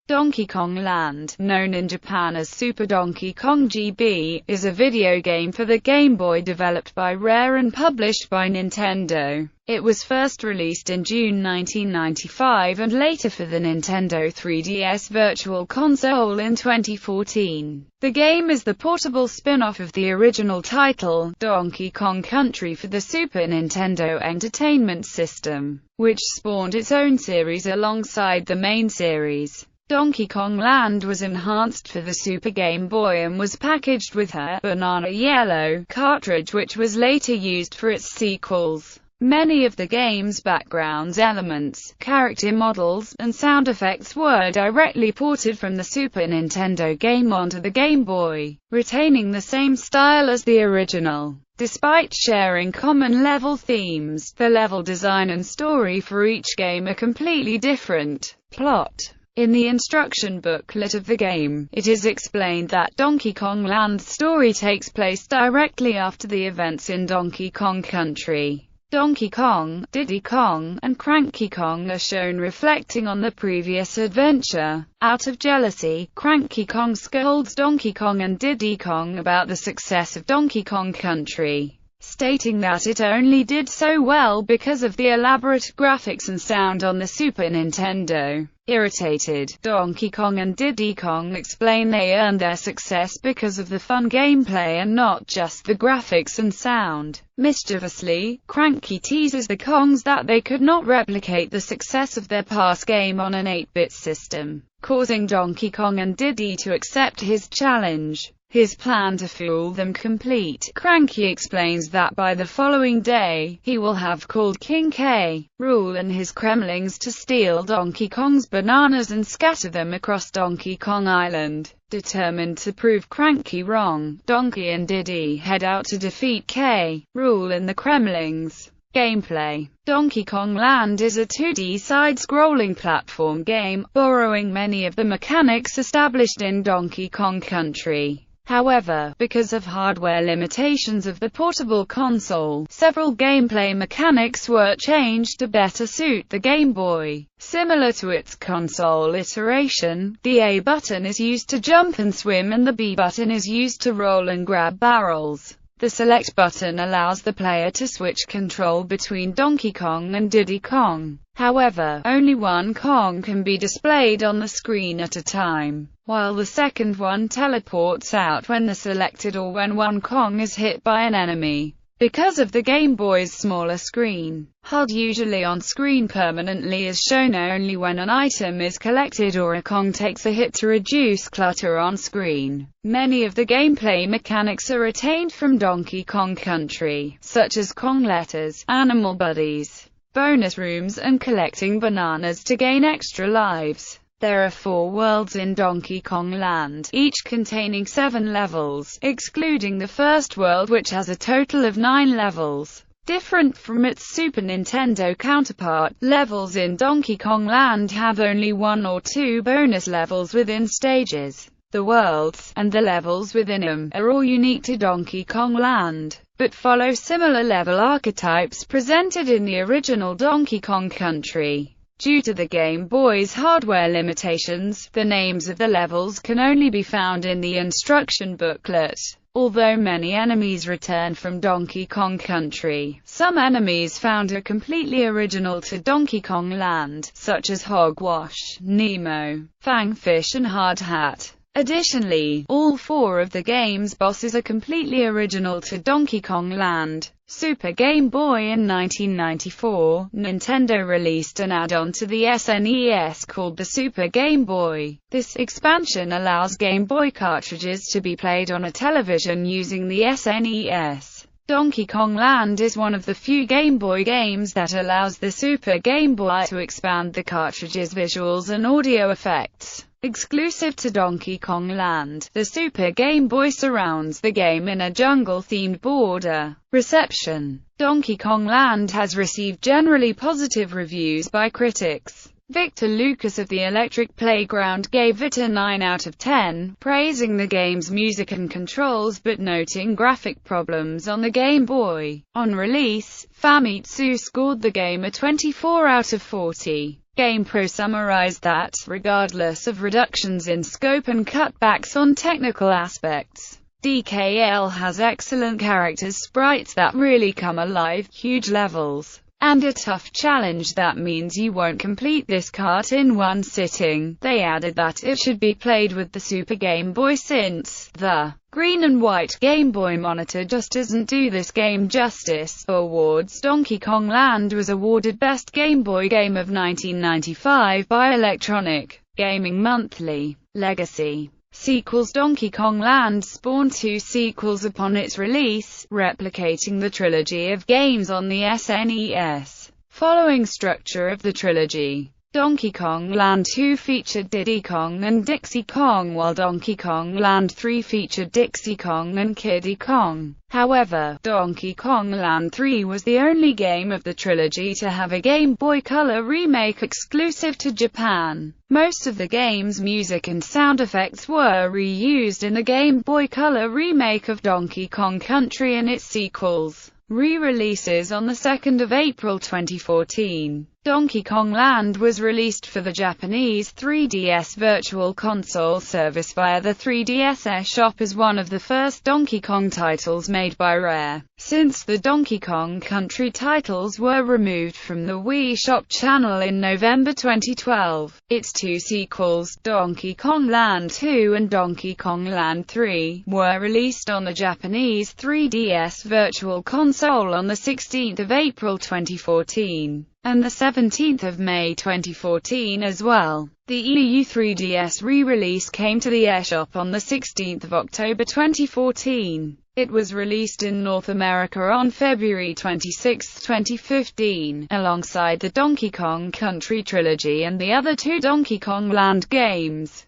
Donkey Kong Land, known in Japan as Super Donkey Kong GB, is a video game for the Game Boy developed by Rare and published by Nintendo. It was first released in June 1995 and later for the Nintendo 3DS Virtual Console in 2014. The game is the portable spin-off of the original title, Donkey Kong Country, for the Super Nintendo Entertainment System, which spawned its own series alongside the main series. Donkey Kong Land was enhanced for the Super Game Boy and was packaged with a banana yellow cartridge, which was later used for its sequels. Many of the game's backgrounds, elements, character models, and sound effects were directly ported from the Super Nintendo game onto the Game Boy, retaining the same style as the original. Despite sharing common level themes, the level design and story for each game are completely different. Plot. In the instruction booklet of the game, it is explained that Donkey Kong Land's story takes place directly after the events in Donkey Kong Country. Donkey Kong, Diddy Kong, and Cranky Kong are shown reflecting on the previous adventure. Out of jealousy, Cranky Kong scolds Donkey Kong and Diddy Kong about the success of Donkey Kong Country, stating that it only did so well because of the elaborate graphics and sound on the Super Nintendo. Irritated, Donkey Kong and Diddy Kong explain they earned their success because of the fun gameplay and not just the graphics and sound. Mischievously, Cranky teases the Kongs that they could not replicate the success of their past game on an 8-bit system, causing Donkey Kong and Diddy to accept his challenge. His plan to fool them complete. Cranky explains that by the following day, he will have called King K. Rool and his Kremlings to steal Donkey Kong's bananas and scatter them across Donkey Kong Island. Determined to prove Cranky wrong, Donkey and Diddy head out to defeat K. Rool and the Kremlings. Gameplay. Donkey Kong Land is a 2D side-scrolling platform game, borrowing many of the mechanics established in Donkey Kong Country. However, because of hardware limitations of the portable console, several gameplay mechanics were changed to better suit the Game Boy. Similar to its console iteration, the A button is used to jump and swim and the B button is used to roll and grab barrels. The select button allows the player to switch control between Donkey Kong and Diddy Kong. However, only one Kong can be displayed on the screen at a time, while the second one teleports out when the selected or when one Kong is hit by an enemy. Because of the Game Boy's smaller screen, HUD usually on screen permanently is shown only when an item is collected or a Kong takes a hit to reduce clutter on screen. Many of the gameplay mechanics are retained from Donkey Kong Country, such as Kong letters, animal buddies, bonus rooms, and collecting bananas to gain extra lives. There are 4 worlds in Donkey Kong Land, each containing 7 levels, excluding the first world which has a total of 9 levels. Different from its Super Nintendo counterpart, levels in Donkey Kong Land have only 1 or 2 bonus levels within stages. The worlds, and the levels within them, are all unique to Donkey Kong Land, but follow similar level archetypes presented in the original Donkey Kong Country. Due to the Game Boy's hardware limitations, the names of the levels can only be found in the instruction booklet. Although many enemies return from Donkey Kong Country, some enemies found are completely original to Donkey Kong Land, such as Hogwash, Nemo, Fangfish and Hard Hat. Additionally, all 4 of the game's bosses are completely original to Donkey Kong Land. Super Game Boy. In 1994, Nintendo released an add-on to the SNES called the Super Game Boy. This expansion allows Game Boy cartridges to be played on a television using the SNES. Donkey Kong Land is one of the few Game Boy games that allows the Super Game Boy to expand the cartridge's visuals and audio effects. Exclusive to Donkey Kong Land, the Super Game Boy surrounds the game in a jungle-themed border. Reception. Donkey Kong Land has received generally positive reviews by critics. Victor Lucas of the Electric Playground gave it a 9 out of 10, praising the game's music and controls but noting graphic problems on the Game Boy. On release, Famitsu scored the game a 24 out of 40. GamePro summarized that, regardless of reductions in scope and cutbacks on technical aspects, DKL has excellent characters, sprites that really come alive, huge levels, and a tough challenge that means you won't complete this cart in one sitting. They added that it should be played with the Super Game Boy since the green and white Game Boy monitor just doesn't do this game justice. Awards: Donkey Kong Land was awarded Best Game Boy Game of 1995 by Electronic Gaming Monthly. Legacy sequels: Donkey Kong Land spawned 2 sequels upon its release, replicating the trilogy of games on the SNES. Following structure of the trilogy, Donkey Kong Land 2 featured Diddy Kong and Dixie Kong, while Donkey Kong Land 3 featured Dixie Kong and Kiddy Kong. However, Donkey Kong Land 3 was the only game of the trilogy to have a Game Boy Color remake exclusive to Japan. Most of the game's music and sound effects were reused in the Game Boy Color remake of Donkey Kong Country and its sequels. Re-releases: on the 2nd of April 2014, Donkey Kong Land was released for the Japanese 3DS Virtual Console service via the 3DS eShop as one of the first Donkey Kong titles made by Rare, since the Donkey Kong Country titles were removed from the Wii Shop channel in November 2012. Its 2 sequels, Donkey Kong Land 2 and Donkey Kong Land 3, were released on the Japanese 3DS Virtual Console on the 16th of April 2014. and the 17th of May 2014 as well. The EU 3DS re-release came to the eShop on the 16th of October 2014. It was released in North America on February 26, 2015, alongside the Donkey Kong Country trilogy and the other 2 Donkey Kong Land games.